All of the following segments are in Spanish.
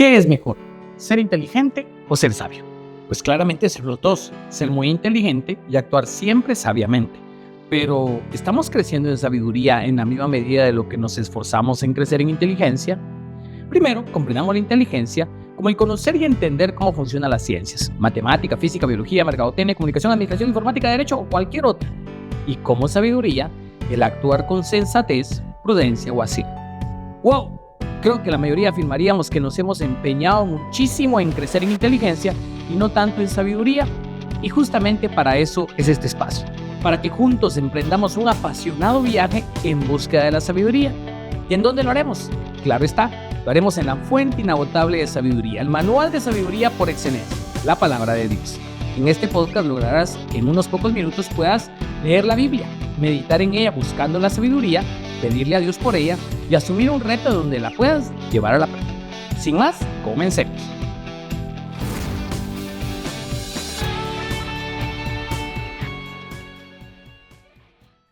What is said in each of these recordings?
¿Qué es mejor? ¿Ser inteligente o ser sabio? Pues claramente ser los dos, ser muy inteligente y actuar siempre sabiamente. Pero, ¿estamos creciendo en sabiduría en la misma medida de lo que nos esforzamos en crecer en inteligencia? Primero, comprendamos la inteligencia como el conocer y entender cómo funcionan las ciencias, matemática, física, biología, mercadotecnia, comunicación, administración, informática, derecho o cualquier otra. Y como sabiduría, el actuar con sensatez, prudencia o así. ¡Wow! Creo que la mayoría afirmaríamos que nos hemos empeñado muchísimo en crecer en inteligencia y no tanto en sabiduría. Y justamente para eso es este espacio, para que juntos emprendamos un apasionado viaje en búsqueda de la sabiduría. ¿Y en dónde lo haremos? Claro está, lo haremos en la fuente inagotable de sabiduría, el manual de sabiduría por excelencia, la palabra de Dios. En este podcast lograrás que en unos pocos minutos puedas leer la Biblia, meditar en ella buscando la sabiduría, pedirle a Dios por ella y asumir un reto donde la puedas llevar a la práctica. Sin más, comencemos.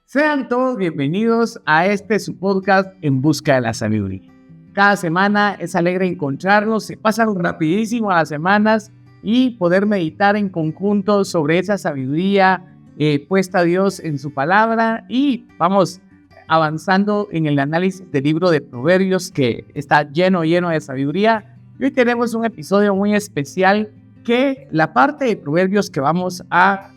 Sean todos bienvenidos a su podcast En Busca de la Sabiduría. Cada semana es alegre encontrarnos, se pasan rapidísimo las semanas y poder meditar en conjunto sobre esa sabiduría puesta a Dios en su palabra, y vamos avanzando en el análisis del libro de Proverbios, que está lleno de sabiduría. Y hoy tenemos un episodio muy especial, que la parte de Proverbios que vamos a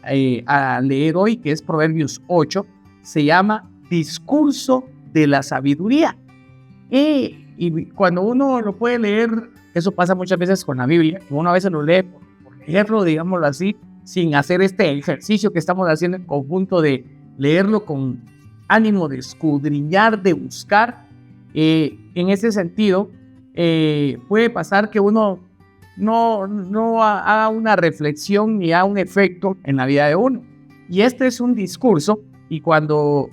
leer hoy, que es Proverbios 8, se llama Discurso de la Sabiduría. Y cuando uno lo puede leer, eso pasa muchas veces con la Biblia, uno a veces lo lee por leerlo, digámoslo así, sin hacer este ejercicio que estamos haciendo en conjunto de leerlo con ánimo de escudriñar, de buscar. En ese sentido, puede pasar que uno no haga una reflexión ni haga un efecto en la vida de uno. Y este es un discurso, y cuando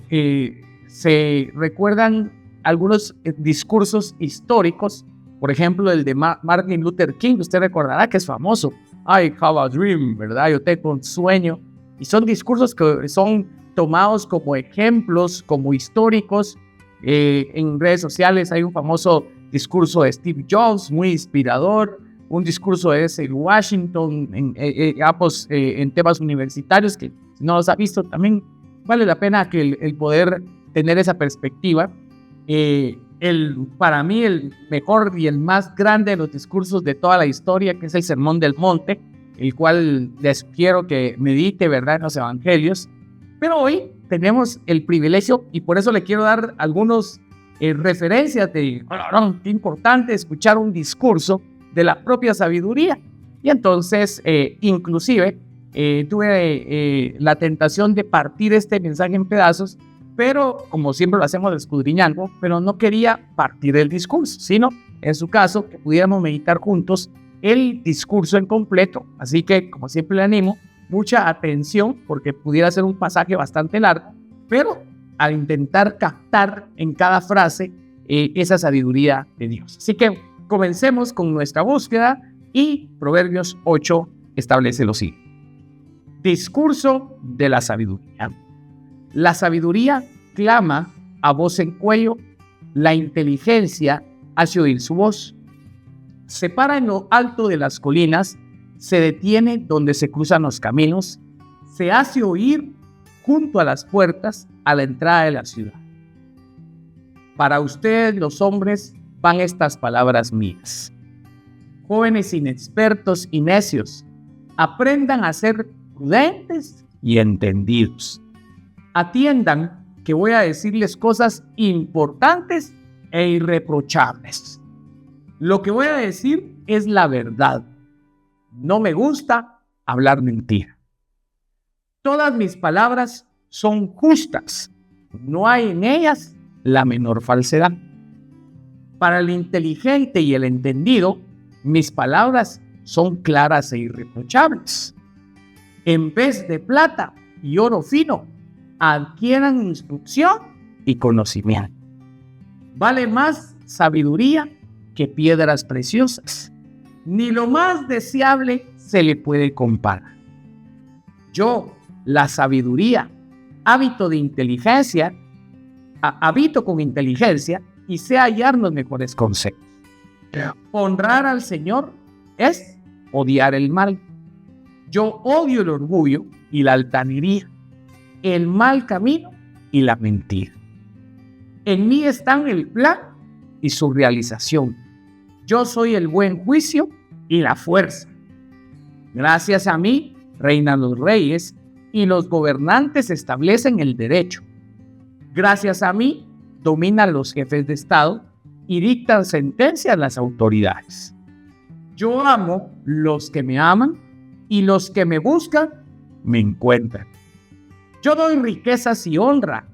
se recuerdan algunos discursos históricos, por ejemplo el de Martin Luther King, usted recordará que es famoso, I have a dream, ¿verdad? Yo tengo un sueño. Y son discursos que son tomados como ejemplos, como históricos. En redes sociales hay un famoso discurso de Steve Jobs, muy inspirador, un discurso de S. Washington en temas universitarios, que si no los ha visto también vale la pena que el poder tener esa perspectiva. Para mí el mejor y el más grande de los discursos de toda la historia, que es el Sermón del Monte, el cual les sugiero que medite, ¿verdad?, en los evangelios. Pero hoy tenemos el privilegio, y por eso le quiero dar algunas referencias de, qué importante escuchar un discurso de la propia sabiduría. Y entonces, inclusive, tuve la tentación de partir este mensaje en pedazos, pero como siempre lo hacemos escudriñando, pero no quería partir el discurso, sino, en su caso, que pudiéramos meditar juntos el discurso en completo. Así que, como siempre le animo, mucha atención, porque pudiera ser un pasaje bastante largo, pero al intentar captar en cada frase esa sabiduría de Dios. Así que comencemos con nuestra búsqueda, y Proverbios 8 establece lo siguiente. Discurso de la sabiduría. La sabiduría clama a voz en cuello, la inteligencia hace oír su voz. Se para en lo alto de las colinas, se detiene donde se cruzan los caminos, se hace oír junto a las puertas a la entrada de la ciudad. Para ustedes, los hombres, van estas palabras mías. Jóvenes inexpertos y necios, aprendan a ser prudentes y entendidos. Atiendan que voy a decirles cosas importantes e irreprochables. Lo que voy a decir es la verdad. No me gusta hablar mentira. Todas mis palabras son justas. No hay en ellas la menor falsedad. Para el inteligente y el entendido, mis palabras son claras e irreprochables. En vez de plata y oro fino, adquieran instrucción y conocimiento. Vale más sabiduría que piedras preciosas. Ni lo más deseable se le puede comparar. Yo, la sabiduría, habito con inteligencia y sé hallar los mejores consejos. Honrar al Señor es odiar el mal. Yo odio el orgullo y la altanería, el mal camino y la mentira. En mí están el plan y su realización. Yo soy el buen juicio y la fuerza. Gracias a mí reinan los reyes y los gobernantes establecen el derecho. Gracias a mí dominan los jefes de Estado y dictan sentencias las autoridades. Yo amo los que me aman y los que me buscan me encuentran. Yo doy riquezas y honra,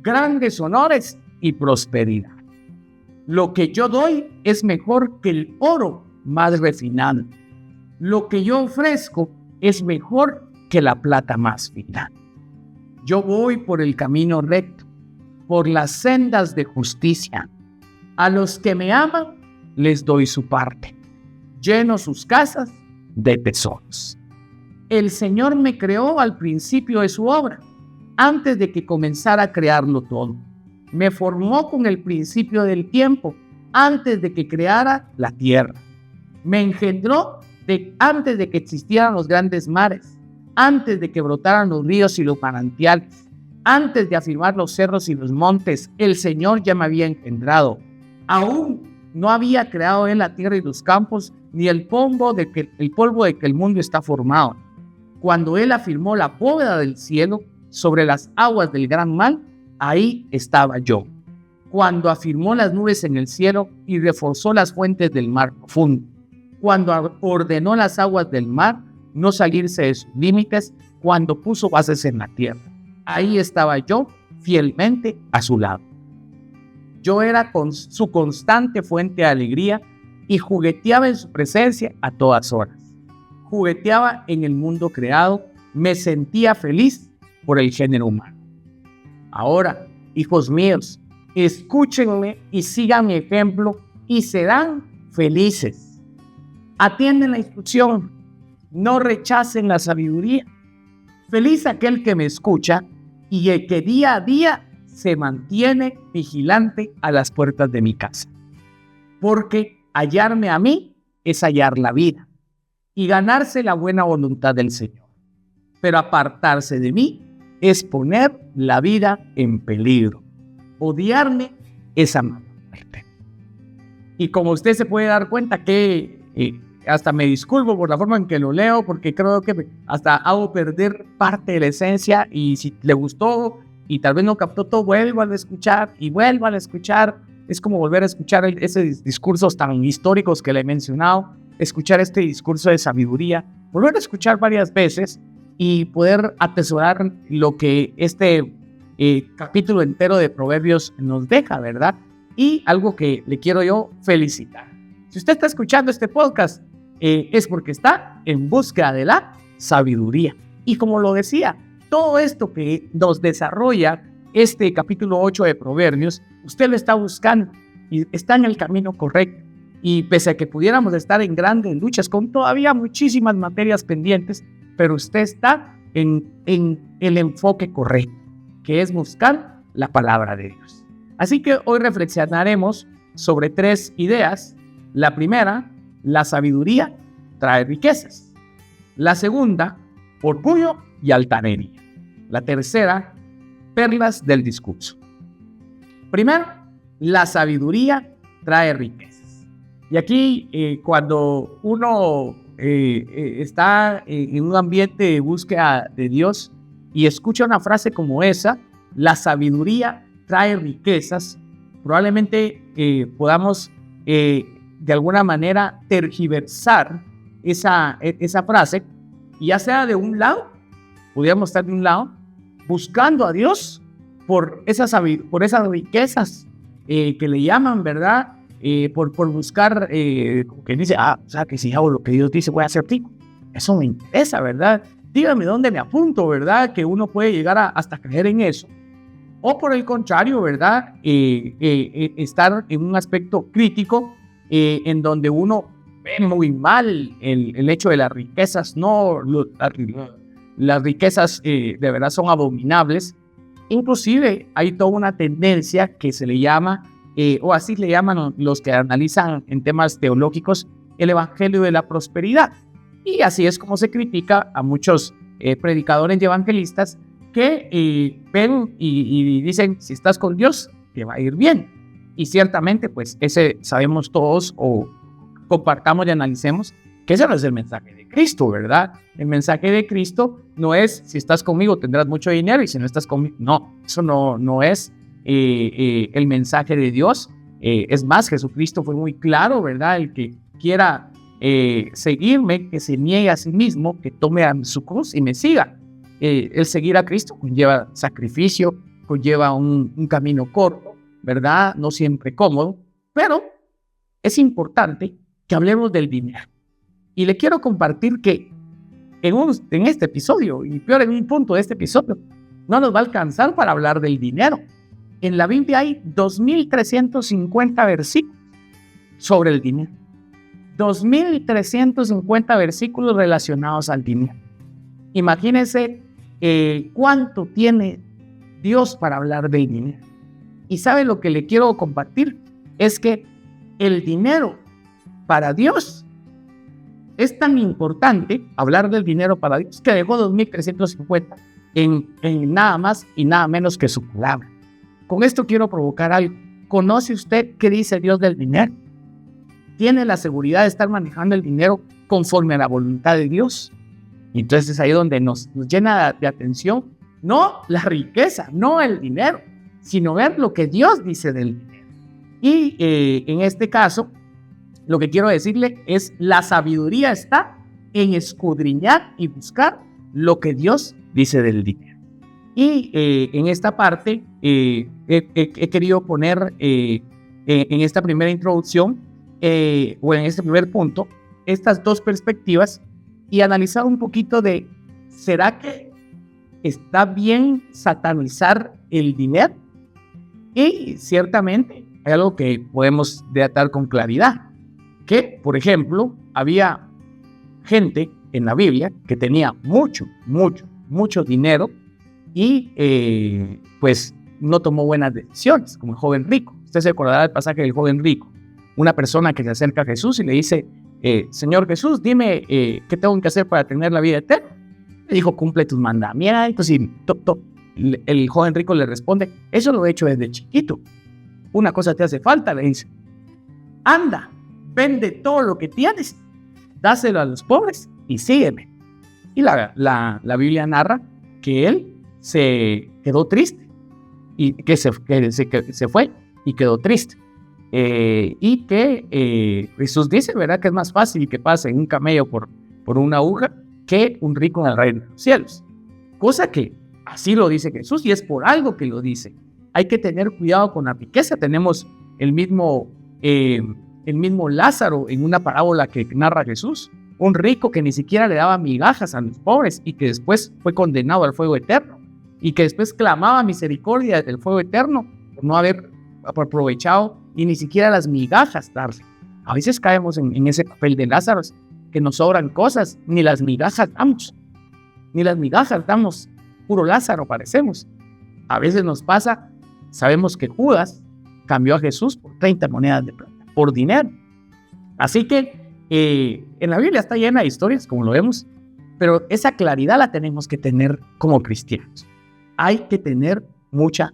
grandes honores y prosperidad. Lo que yo doy es mejor que el oro más refinado. Lo que yo ofrezco es mejor que la plata más fina. Yo voy por el camino recto, por las sendas de justicia. A los que me aman les doy su parte. Lleno sus casas de tesoros. El Señor me creó al principio de su obra, antes de que comenzara a crearlo todo. Me formó con el principio del tiempo, antes de que creara la tierra. Me engendró antes de que existieran los grandes mares, antes de que brotaran los ríos y los manantiales, antes de afirmar los cerros y los montes. El Señor ya me había engendrado. Aún no había creado Él la tierra y los campos, ni el polvo de que el mundo está formado. Cuando Él afirmó la bóveda del cielo sobre las aguas del gran mar, ahí estaba yo. Cuando afirmó las nubes en el cielo y reforzó las fuentes del mar profundo. Cuando ordenó las aguas del mar no salirse de sus límites, cuando puso bases en la tierra. Ahí estaba yo, fielmente a su lado. Yo era su constante fuente de alegría y jugueteaba en su presencia a todas horas. Jugueteaba en el mundo creado, me sentía feliz por el género humano. Ahora, hijos míos, escúchenme y sigan mi ejemplo y serán felices. Atienden la instrucción, no rechacen la sabiduría. Feliz aquel que me escucha y el que día a día se mantiene vigilante a las puertas de mi casa. Porque hallarme a mí es hallar la vida y ganarse la buena voluntad del Señor. Pero apartarse de mí es poner la vida en peligro. Odiarme es amar la muerte. Y como usted se puede dar cuenta que hasta me disculpo por la forma en que lo leo, porque creo que hasta hago perder parte de la esencia, y si le gustó y tal vez no captó todo, vuelvan a escuchar y vuelvan a escuchar. Es como volver a escuchar esos discursos tan históricos que le he mencionado, escuchar este discurso de sabiduría, volver a escuchar varias veces y poder atesorar lo que este capítulo entero de Proverbios nos deja, ¿verdad? Y algo que le quiero yo felicitar. Si usted está escuchando este podcast, es porque está en búsqueda de la sabiduría. Y como lo decía, todo esto que nos desarrolla este capítulo 8 de Proverbios, usted lo está buscando y está en el camino correcto. Y pese a que pudiéramos estar en grandes luchas con todavía muchísimas materias pendientes, pero usted está en el enfoque correcto, que es buscar la palabra de Dios. Así que hoy reflexionaremos sobre 3 ideas. La primera, la sabiduría trae riquezas. La segunda, orgullo y altanería. La tercera, perlas del discurso. Primero, la sabiduría trae riquezas. Y aquí, cuando uno está en un ambiente de búsqueda de Dios y escucha una frase como esa, la sabiduría trae riquezas, probablemente podamos de alguna manera tergiversar esa frase, y ya sea de un lado, podríamos estar de un lado buscando a Dios por esas riquezas que le llaman, ¿verdad? Por buscar, como que dice, o sea, que si hago lo que Dios dice, voy a ser rico. Eso me interesa, ¿verdad? Dígame dónde me apunto, ¿verdad? Que uno puede llegar hasta caer en eso. O por el contrario, ¿verdad? Estar en un aspecto crítico en donde uno ve muy mal el hecho de las riquezas. No, las riquezas de verdad son abominables. Inclusive hay toda una tendencia que se le llama o así le llaman los que analizan en temas teológicos, el evangelio de la prosperidad. Y así es como se critica a muchos predicadores y evangelistas que ven y dicen, si estás con Dios, te va a ir bien. Y ciertamente, pues ese sabemos todos o compartamos y analicemos que ese no es el mensaje de Cristo, ¿verdad? El mensaje de Cristo no es, si estás conmigo tendrás mucho dinero y si no estás conmigo, no, eso no es el mensaje de Dios. Es más, Jesucristo fue muy claro, ¿verdad? El que quiera seguirme, que se niegue a sí mismo, que tome a su cruz y me siga. El seguir a Cristo conlleva sacrificio, conlleva un camino corto, ¿verdad? No siempre cómodo, pero es importante que hablemos del dinero. Y le quiero compartir que en este episodio, y peor en un punto de este episodio, no nos va a alcanzar para hablar del dinero. En la Biblia hay 2.350 versículos sobre el dinero. 2.350 versículos relacionados al dinero. Imagínense cuánto tiene Dios para hablar del dinero. Y ¿sabe lo que le quiero compartir? Es que el dinero para Dios es tan importante, hablar del dinero para Dios, que dejó 2.350 en nada más y nada menos que su palabra. Con esto quiero provocar algo. ¿Conoce usted qué dice Dios del dinero? ¿Tiene la seguridad de estar manejando el dinero conforme a la voluntad de Dios? Y entonces es ahí donde nos llena de atención, no la riqueza, no el dinero, sino ver lo que Dios dice del dinero. Y en este caso, lo que quiero decirle es, la sabiduría está en escudriñar y buscar lo que Dios dice del dinero. Y en esta parte he querido poner en esta primera introducción o en este primer punto estas dos perspectivas y analizar un poquito de, ¿será que está bien satanizar el dinero? Y ciertamente hay algo que podemos datar con claridad, que por ejemplo había gente en la Biblia que tenía mucho dinero y pues no tomó buenas decisiones, como el joven rico. Usted se acordará del pasaje del joven rico, una persona que se acerca a Jesús y le dice, Señor Jesús, dime qué tengo que hacer para tener la vida eterna. Le dijo, cumple tus mandamientos. Y el joven rico le responde, eso lo he hecho desde chiquito. Una cosa te hace falta, le dice, anda, vende todo lo que tienes, dáselo a los pobres y sígueme. Y la Biblia narra que él se quedó triste y que se fue y quedó triste. Y que Jesús dice, ¿verdad? Que es más fácil que pase un camello por una aguja que un rico en el reino de los cielos. Cosa que así lo dice Jesús y es por algo que lo dice. Hay que tener cuidado con la riqueza. Tenemos el mismo Lázaro en una parábola que narra Jesús. Un rico que ni siquiera le daba migajas a los pobres y que después fue condenado al fuego eterno. Y que después clamaba misericordia del fuego eterno por no haber aprovechado y ni siquiera las migajas darse. A veces caemos en ese papel de Lázaro, que nos sobran cosas, ni las migajas damos, puro Lázaro parecemos. A veces nos pasa, sabemos que Judas cambió a Jesús por 30 monedas de plata, por dinero. Así que en la Biblia está llena de historias, como lo vemos, pero esa claridad la tenemos que tener como cristianos. Hay que tener mucho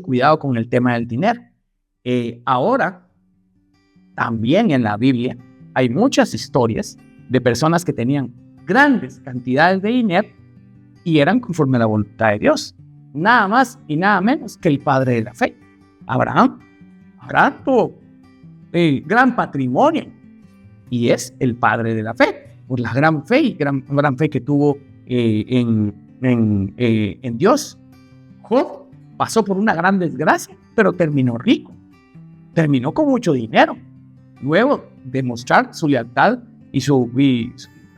cuidado con el tema del dinero. Ahora, también en la Biblia hay muchas historias de personas que tenían grandes cantidades de dinero y eran conforme a la voluntad de Dios. Nada más y nada menos que el padre de la fe, Abraham. Abraham tuvo gran patrimonio y es el padre de la fe, por la gran fe y gran fe que tuvo en Dios. Job pasó por una gran desgracia, pero terminó rico. Terminó con mucho dinero. Luego de mostrar su lealtad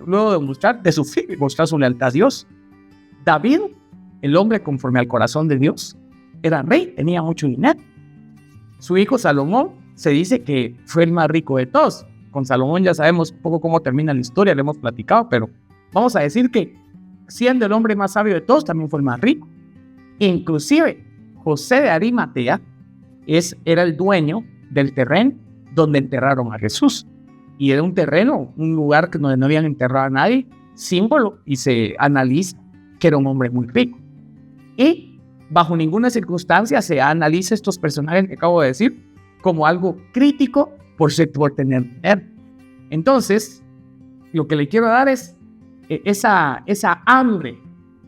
luego de mostrar de su fe y mostrar su lealtad a Dios. David, el hombre conforme al corazón de Dios, era rey, tenía mucho dinero. Su hijo Salomón se dice que fue el más rico de todos. Con Salomón ya sabemos un poco cómo termina la historia, le hemos platicado, pero vamos a decir que siendo el hombre más sabio de todos, también fue el más rico. Inclusive José de Arimatea era el dueño del terreno donde enterraron a Jesús. Y era un terreno, un lugar donde no habían enterrado a nadie, símbolo, y se analiza que era un hombre muy rico. Y bajo ninguna circunstancia se analiza estos personajes que acabo de decir como algo crítico por tener dinero. Entonces, lo que le quiero dar es esa hambre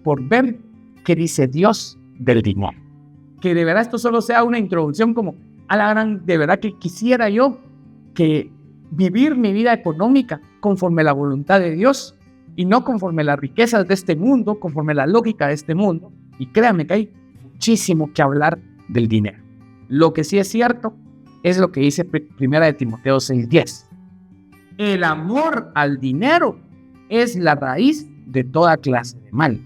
por ver qué dice Dios del dinero. Que de verdad esto solo sea una introducción como a la gran, de verdad que quisiera yo que vivir mi vida económica conforme a la voluntad de Dios y no conforme a las riquezas de este mundo, conforme a la lógica de este mundo. Y créanme que hay muchísimo que hablar del dinero. Lo que sí es cierto es lo que dice 1 de Timoteo 6:10. El amor al dinero es la raíz de toda clase de mal.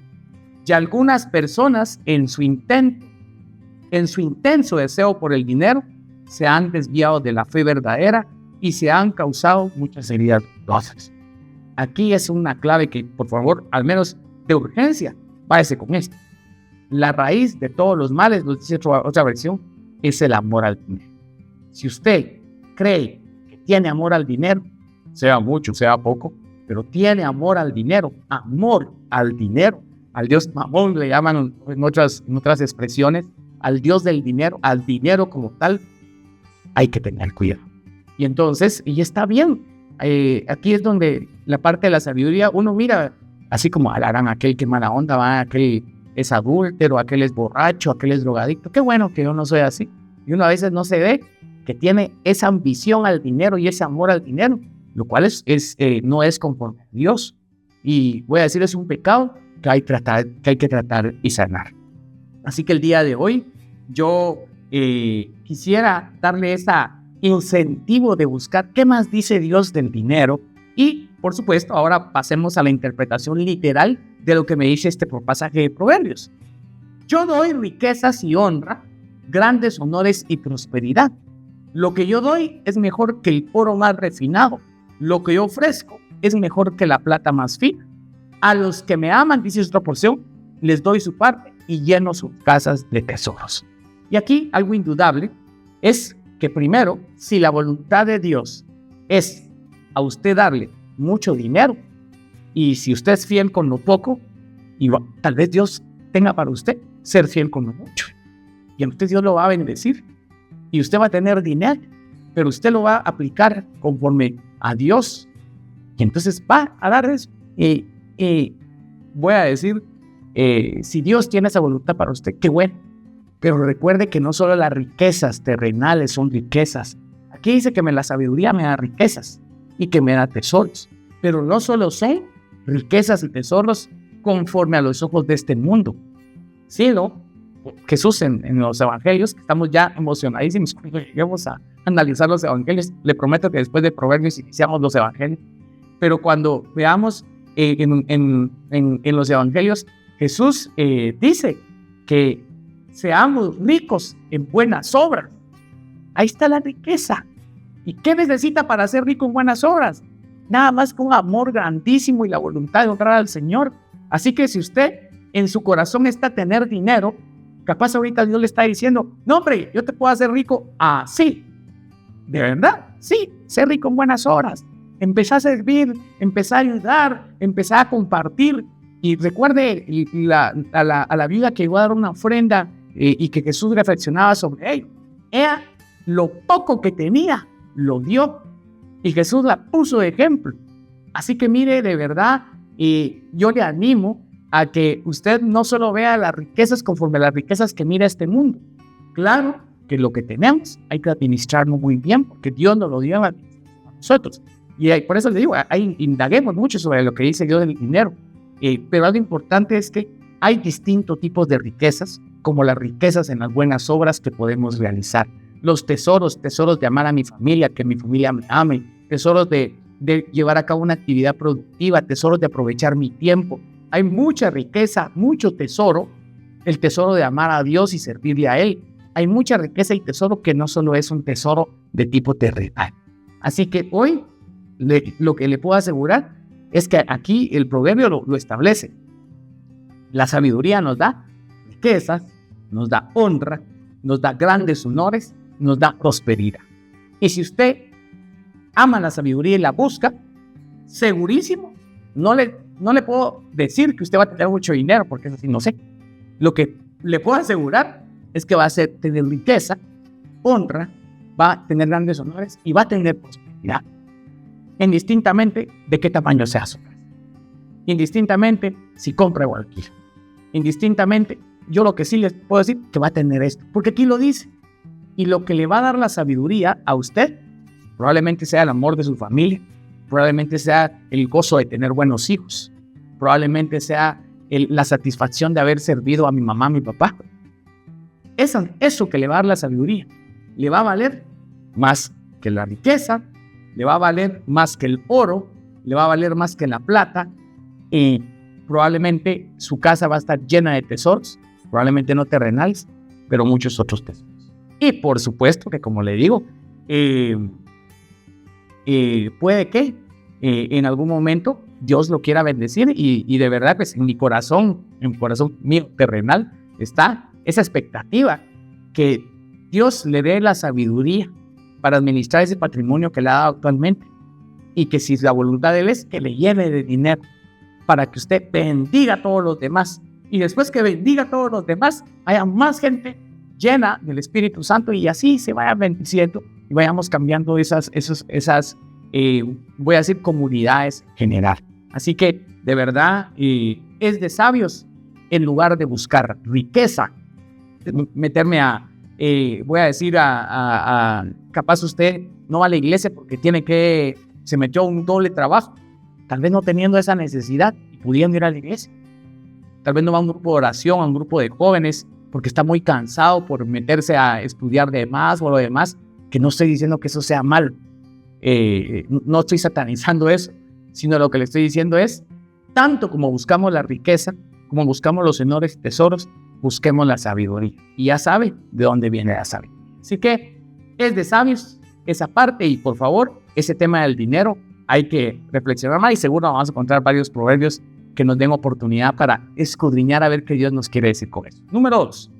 Y algunas personas en su intenso deseo por el dinero se han desviado de la fe verdadera y se han causado muchas heridas dolorosas. Aquí es una clave que, por favor, al menos de urgencia, váyase con esto. La raíz de todos los males, nos dice otra versión, es el amor al dinero. Si usted cree que tiene amor al dinero, sea mucho, sea poco, pero tiene amor al dinero, al Dios Mamón le llaman en otras expresiones, al Dios del dinero, al dinero como tal, hay que tener cuidado. Y entonces, y está bien, aquí es donde la parte de la sabiduría, uno mira, así como alarán aquel que mala onda, va, aquel es adúltero, aquel es borracho, aquel es drogadicto, qué bueno que yo no soy así. Y uno a veces no se ve que tiene esa ambición al dinero y ese amor al dinero, lo cual no es conforme a Dios. Y voy a decir, es un pecado que hay que tratar y sanar. Así que el día de hoy yo quisiera darle ese incentivo de buscar qué más dice Dios del dinero y, por supuesto, ahora pasemos a la interpretación literal de lo que me dice este pasaje de Proverbios. Yo doy riquezas y honra, grandes honores y prosperidad. Lo que yo doy es mejor que el oro más refinado. Lo que yo ofrezco es mejor que la plata más fina. A los que me aman, dice otra porción, les doy su parte y lleno sus casas de tesoros. Y aquí algo indudable es que primero, si la voluntad de Dios es a usted darle mucho dinero, y si usted es fiel con lo poco, y tal vez Dios tenga para usted ser fiel con lo mucho. Y a usted Dios lo va a bendecir. Y usted va a tener dinero, pero usted lo va a aplicar conforme a Dios. Y entonces va a dar eso. Voy a decir, si Dios tiene esa voluntad para usted, qué bueno. Pero recuerde que no solo las riquezas terrenales son riquezas. Aquí dice que la sabiduría me da riquezas y que me da tesoros. Pero no solo son riquezas y tesoros conforme a los ojos de este mundo, sino Jesús en los evangelios, que estamos ya emocionadísimos cuando lleguemos a analizar los evangelios. Le prometo que después de Proverbios iniciamos los evangelios. Pero cuando veamos en los evangelios, Jesús dice que seamos ricos en buenas obras. Ahí está la riqueza. ¿Y qué necesita para ser rico en buenas obras? Nada más que un amor grandísimo y la voluntad de honrar al Señor. Así que si usted en su corazón está tener dinero, capaz ahorita Dios le está diciendo, no hombre, yo te puedo hacer rico así. ¿De verdad? Sí, ser rico en buenas obras. Empezar a servir, empezar a ayudar, empezar a compartir. Y recuerde a la viuda que iba a dar una ofrenda y que Jesús reflexionaba sobre ello. Ella lo poco que tenía, lo dio. Y Jesús la puso de ejemplo. Así que mire, de verdad, yo le animo a que usted no solo vea las riquezas conforme a las riquezas que mira este mundo. Claro que lo que tenemos hay que administrarlo muy bien, porque Dios nos lo dio a nosotros. Y por eso le digo, ahí indaguemos mucho sobre lo que dice Dios del dinero. Pero algo importante es que hay distintos tipos de riquezas, como las riquezas en las buenas obras que podemos realizar. Los tesoros de amar a mi familia, que mi familia me ame, tesoros de llevar a cabo una actividad productiva, tesoros de aprovechar mi tiempo. Hay mucha riqueza, mucho tesoro, el tesoro de amar a Dios y servirle a Él. Hay mucha riqueza y tesoro que no solo es un tesoro de tipo terrenal. Así que hoy lo que le puedo asegurar es que aquí el proverbio lo establece. La sabiduría nos da riquezas, nos da honra, nos da grandes honores nos da prosperidad. Y si usted ama la sabiduría y la busca, segurísimo, no le puedo decir que usted va a tener mucho dinero, porque eso sí no sé. Lo que le puedo asegurar es que va a tener riqueza, honra, va a tener grandes honores y va a tener prosperidad, indistintamente de qué tamaño sea su casa, indistintamente si compra o alquila, indistintamente. Yo lo que sí les puedo decir que va a tener esto, porque aquí lo dice. Y lo que le va a dar la sabiduría a usted probablemente sea el amor de su familia, probablemente sea el gozo de tener buenos hijos, probablemente sea la satisfacción de haber servido a mi mamá, a mi papá. Eso que le va a dar la sabiduría le va a valer más que la riqueza, le va a valer más que el oro, le va a valer más que la plata, y probablemente su casa va a estar llena de tesoros, probablemente no terrenales, pero muchos otros tesoros. Y por supuesto que, como le digo, puede que en algún momento Dios lo quiera bendecir, y de verdad, pues en mi corazón, en el corazón mío terrenal, está esa expectativa que Dios le dé la sabiduría para administrar ese patrimonio que le ha dado actualmente, y que si la voluntad de Él es que le llene de dinero para que usted bendiga a todos los demás, y después que bendiga a todos los demás, haya más gente llena del Espíritu Santo, y así se vaya bendiciendo y vayamos cambiando esas voy a decir, comunidades en general. Así que, de verdad, es de sabios, en lugar de buscar riqueza, meterme voy a decir, capaz usted no va a la iglesia porque se metió a un doble trabajo, tal vez no teniendo esa necesidad y pudiendo ir a la iglesia. Tal vez no va a un grupo de oración, a un grupo de jóvenes, porque está muy cansado por meterse a estudiar de más o lo demás, que no estoy diciendo que eso sea malo. No estoy satanizando eso, sino lo que le estoy diciendo es, tanto como buscamos la riqueza, como buscamos los enormes tesoros, busquemos la sabiduría. Y ya sabe de dónde viene la sabiduría. Así que es de sabios esa parte, y por favor, ese tema del dinero hay que reflexionar más, y seguro vamos a encontrar varios proverbios que nos den oportunidad para escudriñar a ver qué Dios nos quiere decir con eso. Número 2,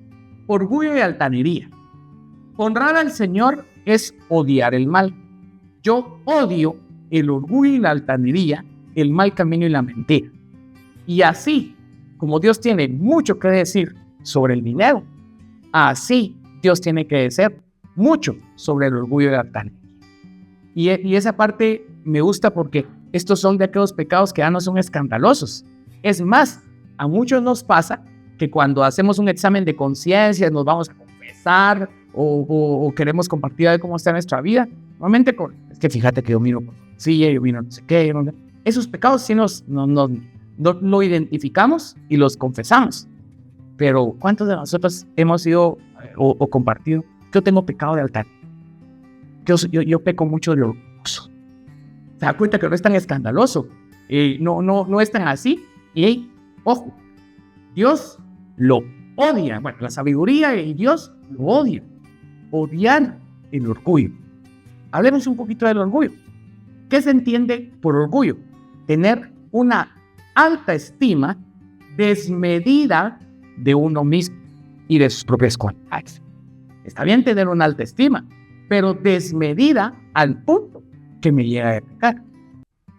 orgullo y altanería. Honrar al Señor es odiar el mal. Yo odio el orgullo y la altanería, el mal camino y la mentira. Y así como Dios tiene mucho que decir sobre el dinero, así Dios tiene que decir mucho sobre el orgullo y la altanería. Y esa parte me gusta, porque estos son de aquellos pecados que ya no son escandalosos. Es más, a muchos nos pasa que cuando hacemos un examen de conciencia, nos vamos a confesar o queremos compartir de cómo está nuestra vida, normalmente es que fíjate que yo miro yo miro no sé qué, esos pecados sí lo identificamos y los confesamos. Pero ¿cuántos de nosotros hemos ido o compartido? Yo tengo pecado de altar. Yo peco mucho de orgulloso. Se da cuenta que no es tan escandaloso. No es tan así. Y ojo, Dios lo odia. Bueno, la sabiduría y Dios lo odia. Odiar el orgullo. Hablemos un poquito del orgullo. ¿Qué se entiende por orgullo? Tener una alta estima desmedida de uno mismo y de sus propias cualidades. Está bien tener una alta estima, pero desmedida al punto que me llega a pecar.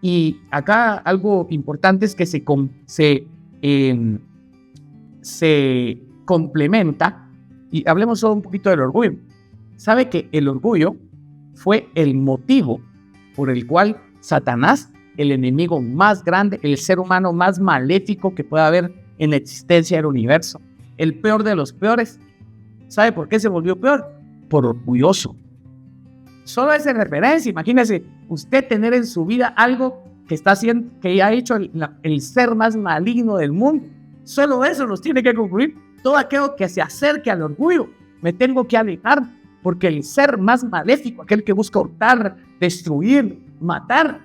Y acá algo importante es que se complementa, y hablemos solo un poquito del orgullo. Sabe que el orgullo fue el motivo por el cual Satanás, el enemigo más grande, el ser humano más maléfico que pueda haber en la existencia del universo, el peor de los peores, ¿sabe por qué se volvió peor? Por orgulloso. Solo esa referencia, imagínese usted tener en su vida algo que está haciendo, que ha hecho el ser más maligno del mundo. Solo eso nos tiene que concluir. Todo aquello que se acerque al orgullo, me tengo que alejar, porque el ser más maléfico, aquel que busca hurtar, destruir, matar,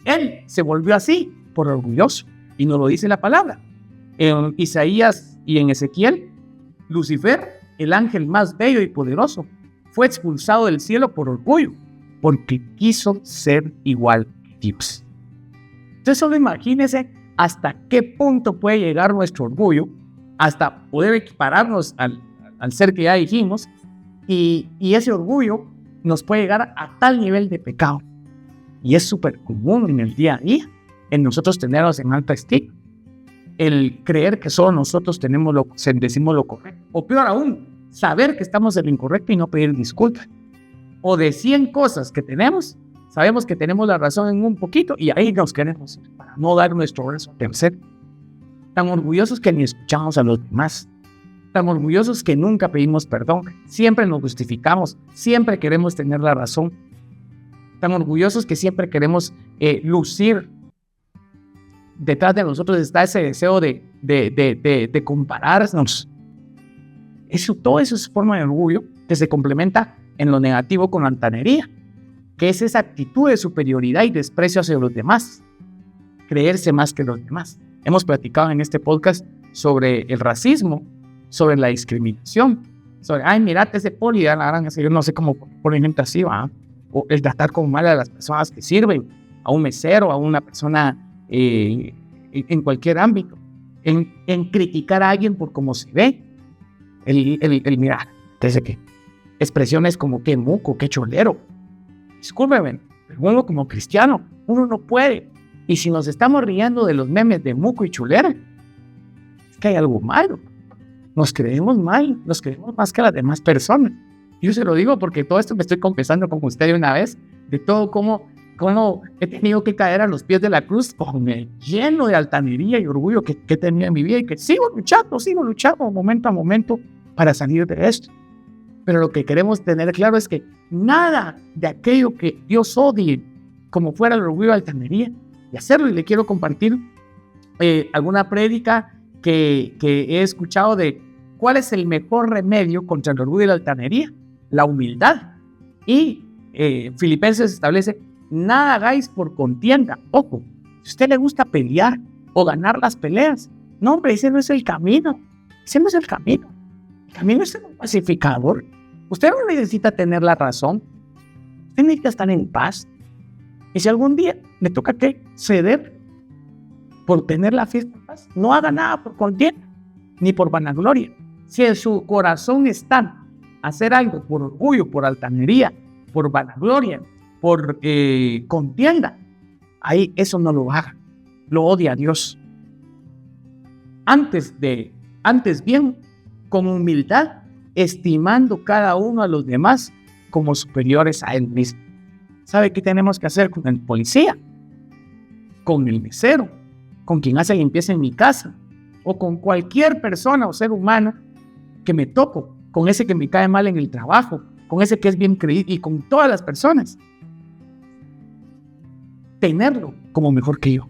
él se volvió así por orgulloso, y nos lo dice la palabra. En Isaías y en Ezequiel, Lucifer, el ángel más bello y poderoso, fue expulsado del cielo por orgullo, porque quiso ser igual que Dios. Entonces solo imagínense hasta qué punto puede llegar nuestro orgullo, hasta poder equipararnos al ser que ya dijimos, Y ese orgullo nos puede llegar a tal nivel de pecado. Y es súper común en el día a día, en nosotros tenernos en alta estima. El creer que solo nosotros decimos lo correcto. O peor aún, saber que estamos en lo incorrecto y no pedir disculpas. O de 100 cosas que tenemos, sabemos que tenemos la razón en un poquito y ahí nos queremos ir para no dar nuestro brazo a tercero. Tan orgullosos que ni escuchamos a los demás. Tan orgullosos que nunca pedimos perdón. Siempre nos justificamos. Siempre queremos tener la razón. Tan orgullosos que siempre lucir. Detrás de nosotros está ese deseo de compararnos. Todo eso es forma de orgullo que se complementa en lo negativo con la altanería, que es esa actitud de superioridad y desprecio hacia los demás, creerse más que los demás. Hemos platicado en este podcast sobre el racismo, sobre la discriminación, sobre, ay, mirate ese poli, yo no sé cómo ponen gente así, ¿va? O el tratar con mal a las personas que sirven, a un mesero, a una persona en cualquier ámbito, en criticar a alguien por cómo se ve, el mirar, desde que expresiones como qué muco, qué cholero. Discúlpeme, pero uno como cristiano, uno no puede. Y si nos estamos riendo de los memes de muco y chulera, es que hay algo malo. Nos creemos mal, nos creemos más que las demás personas. Yo se lo digo porque todo esto me estoy confesando con usted de una vez, de todo cómo he tenido que caer a los pies de la cruz con el lleno de altanería y orgullo que he tenido en mi vida y que sigo luchando momento a momento para salir de esto. Pero lo que queremos tener claro es que nada de aquello que Dios odie, como fuera el orgullo de altanería, y hacerlo. Y le quiero compartir alguna prédica que he escuchado de cuál es el mejor remedio contra el orgullo y la altanería: la humildad. Y Filipenses establece: nada hagáis por contienda. Ojo, si a usted le gusta pelear o ganar las peleas, no, hombre, ese no es el camino. Ese no es el camino. El camino es ser un pacificador. Usted no necesita tener la razón. Usted necesita estar en paz. Y si algún día le toca que ceder por tener la fiesta en paz, no haga nada por contienda ni por vanagloria. Si en su corazón está hacer algo por orgullo, por altanería, por vanagloria, por contienda, ahí eso no lo haga. Lo odia a Dios. Antes bien, con humildad, estimando cada uno a los demás como superiores a él mismo. ¿Sabe qué tenemos que hacer con el policía? Con el mesero, con quien hace limpieza en mi casa, o con cualquier persona o ser humano que me toco, con ese que me cae mal en el trabajo, con ese que es bien creído, y con todas las personas. Tenerlo como mejor que yo.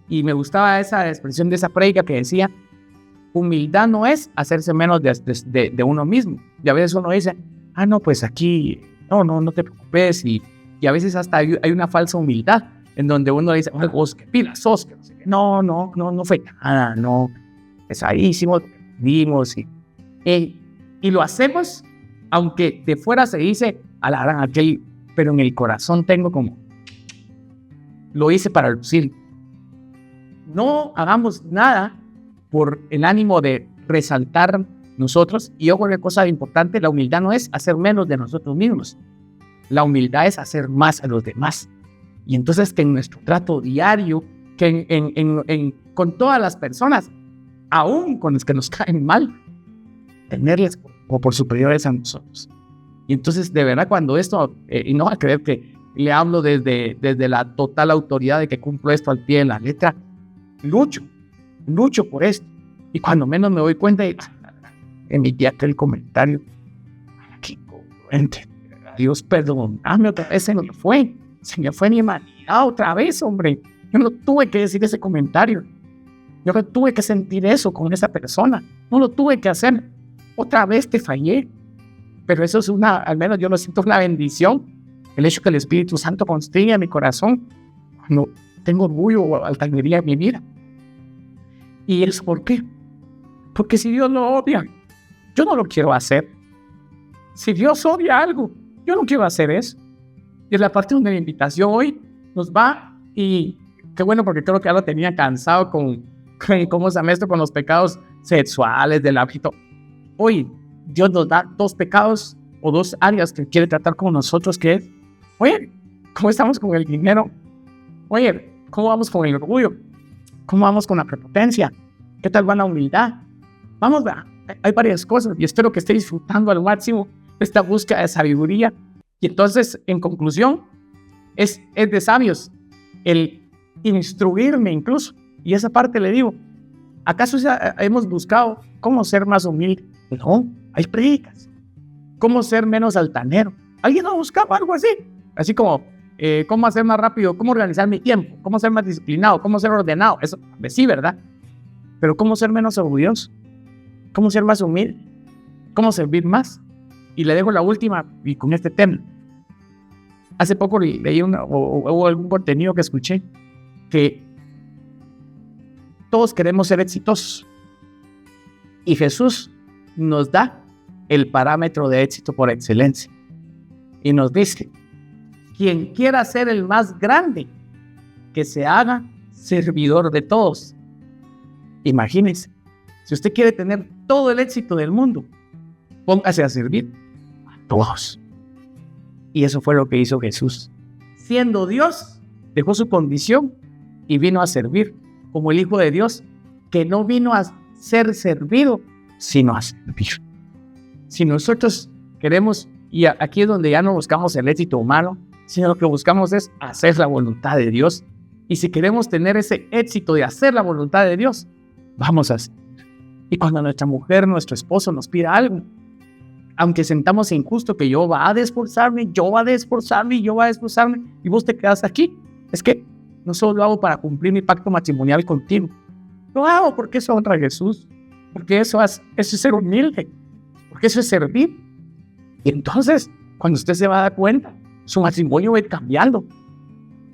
Y me gustaba esa expresión de esa prédica que decía: humildad no es hacerse menos de uno mismo. Y a veces uno dice: no, pues aquí, no te preocupes. Y a veces hasta hay una falsa humildad en donde uno dice: vos qué pilas sos, que no sé qué. No fue nada, no. Es ahí, dimos y lo hacemos, aunque de fuera se dice a la gran aquel, pero en el corazón tengo como, lo hice para lucir. No hagamos nada por el ánimo de resaltar nosotros. Y ojo, una cosa importante: la humildad no es hacer menos de nosotros mismos. La humildad es hacer más a los demás. Y entonces que en nuestro trato diario, que con todas las personas, aún con los que nos caen mal, tenerles como por superiores a nosotros. Y entonces, de verdad, cuando esto, y no va a creer que le hablo desde la total autoridad de que cumplo esto al pie de la letra, lucho por esto. Y cuando menos me doy cuenta, emití aquel comentario: qué congruente, Dios perdóname, otra vez se me fue mi humanidad otra vez, hombre. Yo no tuve que decir ese comentario, yo no tuve que sentir eso con esa persona, no lo tuve que hacer, otra vez te fallé. Pero eso es al menos yo lo siento, una bendición, el hecho que el Espíritu Santo construya mi corazón cuando tengo orgullo o altanería en mi vida. ¿Y eso por qué? Porque si Dios lo odia, yo no lo quiero hacer. Si Dios odia algo, yo no quiero hacer eso. Y es la parte donde la invitación hoy nos va, y qué bueno, porque creo que ya lo tenía cansado con ¿cómo se llama esto? Con los pecados sexuales, del hábito. Hoy, Dios nos da dos pecados o dos áreas que quiere tratar con nosotros, que es, oye, ¿cómo estamos con el dinero? Oye, ¿cómo vamos con el orgullo? ¿Cómo vamos con la prepotencia? ¿Qué tal va la humildad? Vamos, hay varias cosas y espero que esté disfrutando al máximo esta búsqueda de sabiduría. Y entonces, en conclusión, es de sabios el instruirme incluso. Y esa parte le digo, ¿acaso hemos buscado cómo ser más humilde? No, hay prédicas. ¿Cómo ser menos altanero? ¿Alguien no buscaba algo así? Así como, ¿cómo hacer más rápido? ¿Cómo organizar mi tiempo? ¿Cómo ser más disciplinado? ¿Cómo ser ordenado? Eso, sí, ¿verdad? Pero ¿cómo ser menos orgulloso? ¿Cómo ser más humilde? ¿Cómo servir más? Y le dejo la última, y con este tema. Hace poco leí o algún contenido que escuché que todos queremos ser exitosos. Y Jesús nos da el parámetro de éxito por excelencia. Y nos dice, quien quiera ser el más grande, que se haga servidor de todos. Imagínense, si usted quiere tener todo el éxito del mundo, póngase a servir a todos. Y eso fue lo que hizo Jesús. Siendo Dios, dejó su condición y vino a servir como el Hijo de Dios, que no vino a ser servido, sino a servir. Si nosotros queremos, y aquí es donde ya no buscamos el éxito humano, sino lo que buscamos es hacer la voluntad de Dios. Y si queremos tener ese éxito de hacer la voluntad de Dios, vamos a hacer. Y cuando nuestra mujer, nuestro esposo nos pida algo, aunque sentamos injusto que yo va a esforzarme, y vos te quedas aquí, es que no solo lo hago para cumplir mi pacto matrimonial contigo, lo hago porque eso honra a Jesús, porque eso es ser humilde, porque eso es servir. Y entonces, cuando usted se va a dar cuenta, su matrimonio va a ir cambiando,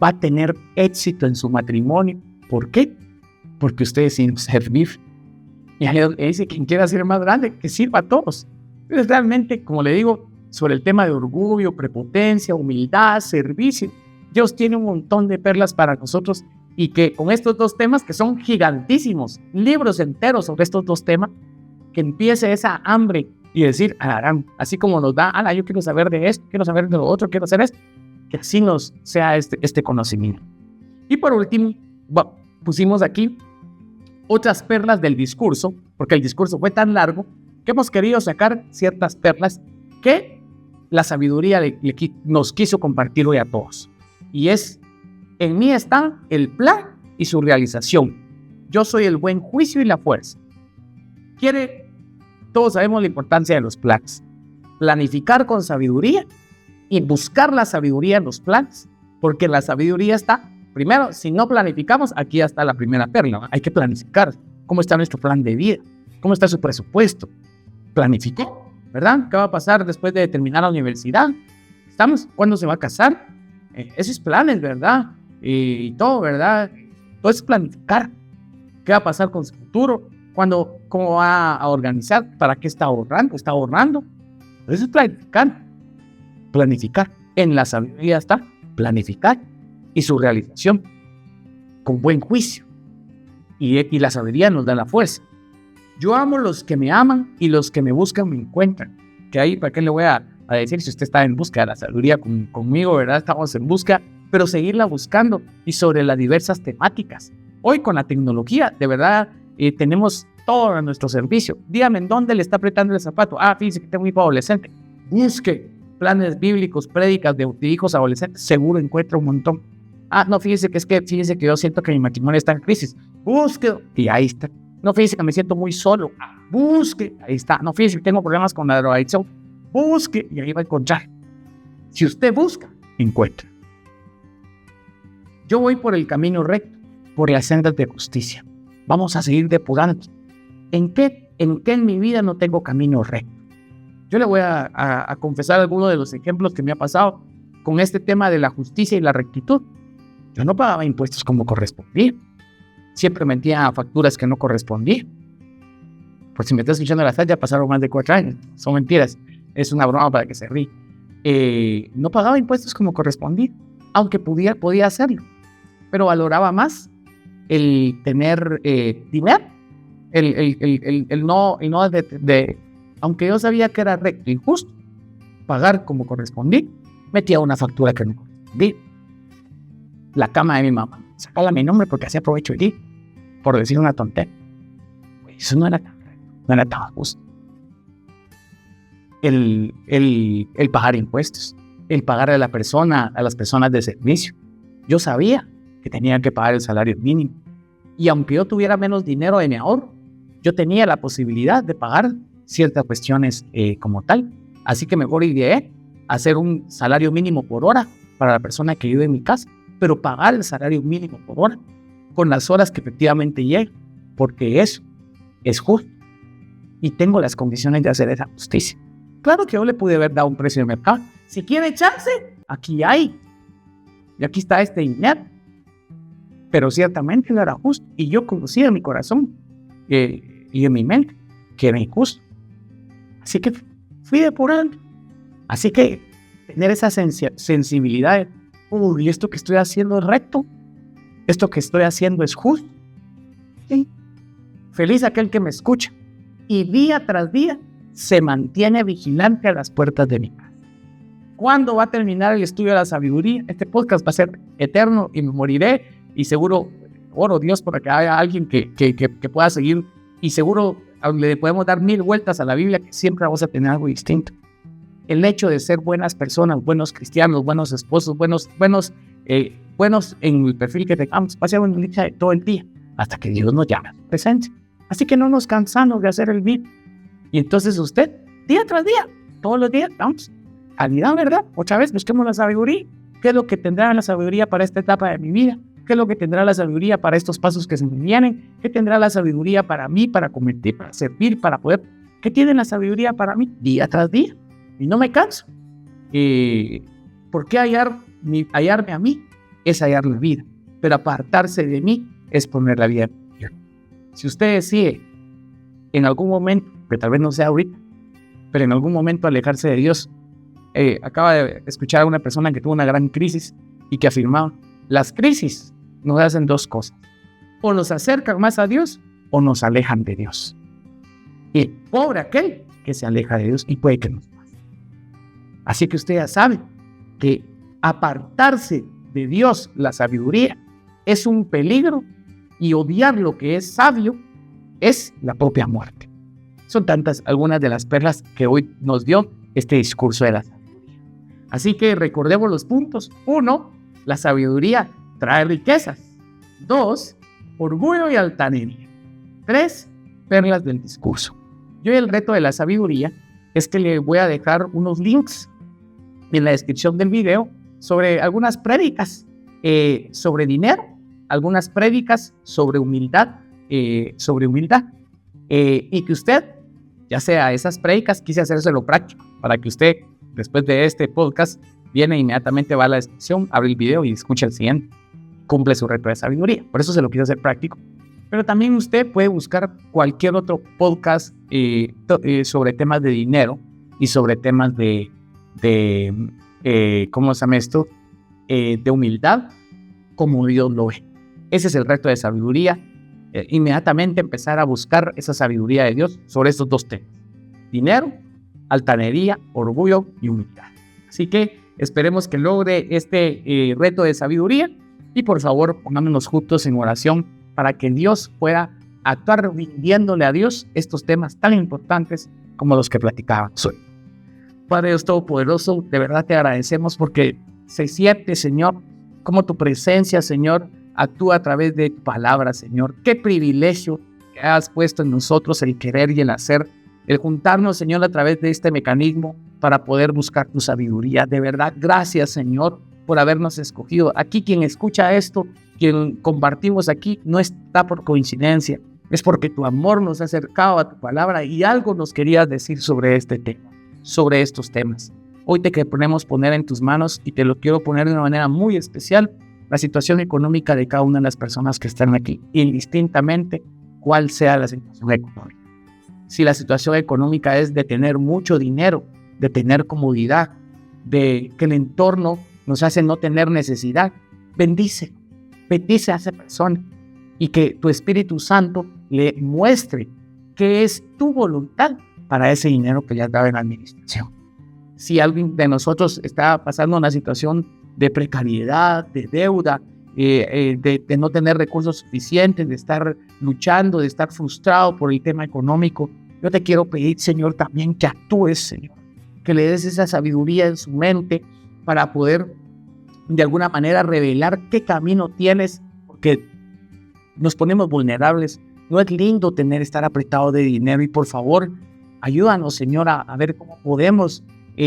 va a tener éxito en su matrimonio. ¿Por qué? Porque usted decide servir. Y ahí dice, quien quiera ser más grande, que sirva a todos. Entonces, realmente, como le digo, sobre el tema de orgullo, prepotencia, humildad, servicio, Dios tiene un montón de perlas para nosotros, y que con estos dos temas, que son gigantísimos, libros enteros sobre estos dos temas, que empiece esa hambre y decir, así como nos da, yo quiero saber de esto, quiero saber de lo otro, quiero hacer esto, que así nos sea este conocimiento. Y por último, pusimos aquí otras perlas del discurso, porque el discurso fue tan largo que hemos querido sacar ciertas perlas que la sabiduría nos quiso compartir hoy a todos. Y es, en mí está el plan y su realización. Yo soy el buen juicio y la fuerza. Todos sabemos la importancia de los planes. Planificar con sabiduría y buscar la sabiduría en los planes, porque la sabiduría está, primero, si no planificamos, aquí ya está la primera perla, hay que planificar. ¿Cómo está nuestro plan de vida? ¿Cómo está su presupuesto? ¿Planificó? ¿Verdad? ¿Qué va a pasar después de terminar la universidad? ¿Cuándo se va a casar? Esos planes, ¿verdad? Y todo, ¿verdad? Todo es planificar. ¿Qué va a pasar con su futuro? ¿Cómo va a organizar? ¿Para qué está ahorrando? ¿Está ahorrando? Eso es planificar. Planificar. En la sabiduría está planificar y su realización con buen juicio. Y la sabiduría nos da la fuerza. Yo amo los que me aman y los que me buscan me encuentran. Que ahí, ¿para qué le voy a decir si usted está en busca de la sabiduría conmigo, ¿verdad? Estamos en busca, pero seguirla buscando y sobre las diversas temáticas. Hoy con la tecnología, de verdad, tenemos todo a nuestro servicio. Dígame en dónde le está apretando el zapato. Fíjese que tengo un hijo adolescente. Busque planes bíblicos, prédicas de hijos adolescentes, seguro encuentra un montón. No, fíjese que yo siento que mi matrimonio está en crisis. Busque, y ahí está. No, fíjese que me siento muy solo. Busque, ahí está. No, fíjese que tengo problemas con la drogadicción. Busque, y ahí va a encontrar. Si usted busca, encuentra. Yo voy por el camino recto, por las sendas de justicia. Vamos a seguir depurando. ¿En qué en mi vida no tengo camino recto? Yo le voy a confesar algunos de los ejemplos que me ha pasado con este tema de la justicia y la rectitud. Yo no pagaba impuestos como correspondía. Siempre metía facturas que no correspondían. Por si me estás escuchando la ya pasaron más de 4 años. Son mentiras. Es una broma para que se ríe. No pagaba impuestos como correspondía, aunque podía hacerlo. Pero valoraba más el tener dinero, el no aunque yo sabía que era recto y justo pagar como correspondía, metía una factura que no correspondía. La cama de mi mamá, sacala mi nombre porque así aprovecho el día, por decir una tontería. Eso no era tan recto, no era tan justo. El pagar impuestos, el pagar a las personas de servicio. Yo sabía que tenía que pagar el salario mínimo. Y aunque yo tuviera menos dinero de mi ahorro, yo tenía la posibilidad de pagar ciertas cuestiones como tal. Así que mejor ideé hacer un salario mínimo por hora para la persona que vive en mi casa, pero pagar el salario mínimo por hora con las horas que efectivamente llegue, porque eso es justo y tengo las condiciones de hacer esa justicia. Claro que yo le pude haber dado un precio de mercado. Si quiere echarse, aquí hay. Y aquí está este dinero. Pero ciertamente no era justo. Y yo conocía en mi corazón y en mi mente que era injusto. Así que fui depurando. Así que tener esa sensibilidad de, uy, esto que estoy haciendo es recto. Esto que estoy haciendo es justo. ¿Sí? Feliz aquel que me escucha. Y día tras día se mantiene vigilante a las puertas de mi casa. ¿Cuándo va a terminar el estudio de la sabiduría? Este podcast va a ser eterno y me moriré. Y seguro, oro Dios para que haya alguien que pueda seguir. Y seguro le podemos dar 1000 vueltas a la Biblia, que siempre vamos a tener algo distinto. El hecho de ser buenas personas, buenos cristianos, buenos esposos, buenos en el perfil que tengamos, va a ser una lucha de todo el día, hasta que Dios nos llame a su presencia. Así que no nos cansamos de hacer el bien. Y entonces usted, día tras día, todos los días, vamos, calidad, ¿verdad? Otra vez, busquemos la sabiduría. ¿Qué es lo que tendrá la sabiduría para esta etapa de mi vida? ¿Qué es lo que tendrá la sabiduría para estos pasos que se me vienen? ¿Qué tendrá la sabiduría para mí, para cometer, para servir, para poder? ¿Qué tiene la sabiduría para mí? Día tras día. Y no me canso. ¿Por qué hallarme a mí? Es hallar la vida. Pero apartarse de mí es poner la vida en peligro. Si usted decide en algún momento, que tal vez no sea ahorita, pero en algún momento alejarse de Dios, acaba de escuchar a una persona que tuvo una gran crisis y que afirmaba, las crisis nos hacen dos cosas, o nos acercan más a Dios o nos alejan de Dios. Y pobre aquel que se aleja de Dios y puede que nos pase. Así que usted ya sabe que apartarse de Dios, la sabiduría, es un peligro y odiar lo que es sabio es la propia muerte. Son algunas de las perlas que hoy nos dio este discurso de la sabiduría. Así que recordemos los puntos. 1, la sabiduría trae riquezas. 2, orgullo y altanería. 3, perlas del discurso. Yo el reto de la sabiduría es que le voy a dejar unos links en la descripción del video sobre algunas prédicas sobre dinero, algunas prédicas sobre humildad, y que usted, ya sea esas prédicas, quise hacérselo práctico para que usted, después de este podcast, viene inmediatamente, va a la descripción, abre el video y escucha el siguiente. Cumple su reto de sabiduría. Por eso se lo quise hacer práctico. Pero también usted puede buscar cualquier otro podcast sobre temas de dinero y sobre temas ¿cómo se llama esto? De humildad, como Dios lo ve. Ese es el reto de sabiduría. Inmediatamente empezar a buscar esa sabiduría de Dios sobre estos dos temas: dinero, altanería, orgullo y humildad. Así que esperemos que logre este reto de sabiduría y por favor pongámonos juntos en oración para que Dios pueda actuar rindiéndole a Dios estos temas tan importantes como los que platicábamos hoy. Padre Dios Todopoderoso, de verdad te agradecemos porque se siente, Señor, como tu presencia, Señor, actúa a través de tu palabra, Señor. Qué privilegio que has puesto en nosotros el querer y el hacer, el juntarnos, Señor, a través de este mecanismo para poder buscar tu sabiduría. De verdad, gracias, Señor, por habernos escogido. Aquí quien escucha esto, quien compartimos aquí, no está por coincidencia. Es porque tu amor nos ha acercado a tu palabra y algo nos querías decir sobre este tema, sobre estos temas. Hoy te queremos poner en tus manos y te lo quiero poner de una manera muy especial, la situación económica de cada una de las personas que están aquí, indistintamente cuál sea la situación económica. Si la situación económica es de tener mucho dinero, de tener comodidad, de que el entorno nos hace no tener necesidad, bendice a esa persona y que tu Espíritu Santo le muestre qué es tu voluntad para ese dinero que ya estaba en administración. Si alguien de nosotros está pasando una situación de precariedad, de deuda, de no tener recursos suficientes, de estar luchando, de estar frustrado por el tema económico, yo te quiero pedir, Señor, también que actúes, Señor, que le des esa sabiduría en su mente para poder de alguna manera revelar qué camino tienes, porque nos ponemos vulnerables. No es lindo estar apretado de dinero y por favor, ayúdanos, Señor, a ver cómo podemos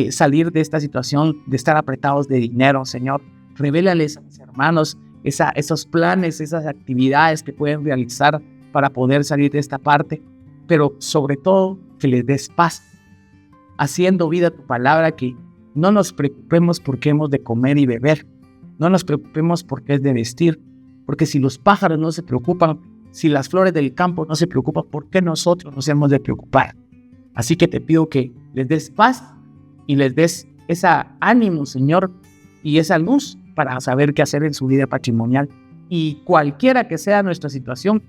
salir de esta situación de estar apretados de dinero, Señor. Revélales a mis hermanos esos planes, esas actividades que pueden realizar para poder salir de esta parte, pero sobre todo que les des paz, haciendo vida tu palabra, que no nos preocupemos por qué hemos de comer y beber, no nos preocupemos por qué es de vestir, porque si los pájaros no se preocupan, si las flores del campo no se preocupan, ¿por qué nosotros nos hemos de preocupar? Así que te pido que les des paz y les des ese ánimo, Señor, y esa luz para saber qué hacer en su vida patrimonial. Y cualquiera que sea nuestra situación,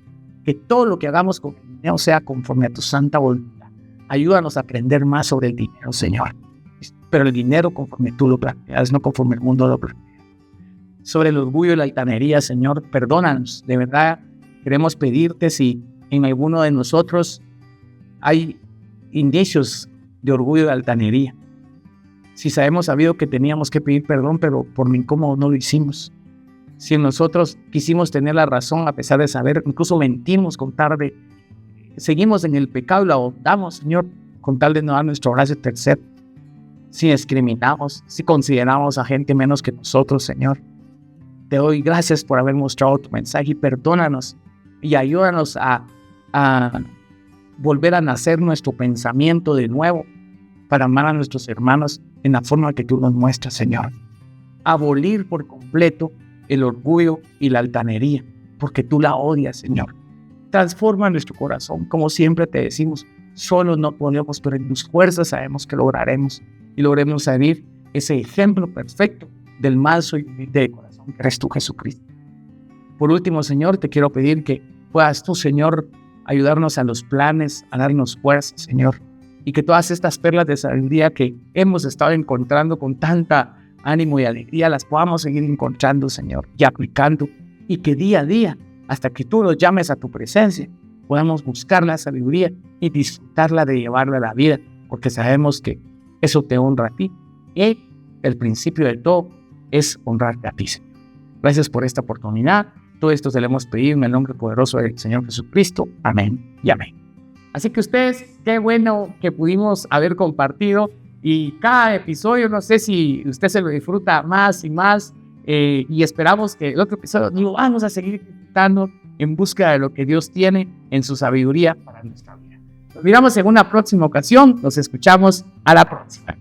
que todo lo que hagamos con el dinero sea conforme a tu santa voluntad. Ayúdanos a aprender más sobre el dinero, Señor. Pero el dinero conforme tú lo planteas, no conforme el mundo lo plantea. Sobre el orgullo y la altanería, Señor, perdónanos. De verdad, queremos pedirte si en alguno de nosotros hay indicios de orgullo y de altanería. Si sabido que teníamos que pedir perdón, pero por lo incómodo no lo hicimos. Si nosotros quisimos tener la razón a pesar de saber, incluso mentimos con tal de, seguimos en el pecado y lo ahondamos, Señor, con tal de no dar nuestro brazo tercero. Si discriminamos, si consideramos a gente menos que nosotros, Señor. Te doy gracias por haber mostrado tu mensaje y perdónanos y ayúdanos a volver a nacer nuestro pensamiento de nuevo para amar a nuestros hermanos en la forma que tú nos muestras, Señor. Abolir por completo el orgullo y la altanería, porque tú la odias, Señor. Transforma nuestro corazón, como siempre te decimos, solo no podemos, pero en tus fuerzas sabemos que lograremos y logremos salir ese ejemplo perfecto del manso y humilde de corazón que eres tú, Jesucristo. Por último, Señor, te quiero pedir que puedas tú, Señor, ayudarnos a los planes, a darnos fuerza, Señor, y que todas estas perlas de sabiduría que hemos estado encontrando con tanta ánimo y alegría las podamos seguir encontrando, Señor, y aplicando, y que día a día, hasta que tú nos llames a tu presencia, podamos buscar la sabiduría y disfrutarla de llevarla a la vida, porque sabemos que eso te honra a ti, y el principio de todo es honrarte a ti, Señor. Gracias por esta oportunidad. Todo esto se lo hemos pedido en el nombre poderoso del Señor Jesucristo. Amén y amén. Así que ustedes, qué bueno que pudimos haber compartido, y cada episodio, no sé si usted se lo disfruta más y más, y esperamos que el otro episodio lo vamos a seguir disfrutando en búsqueda de lo que Dios tiene en su sabiduría para nuestra vida. Nos miramos en una próxima ocasión, nos escuchamos a la próxima.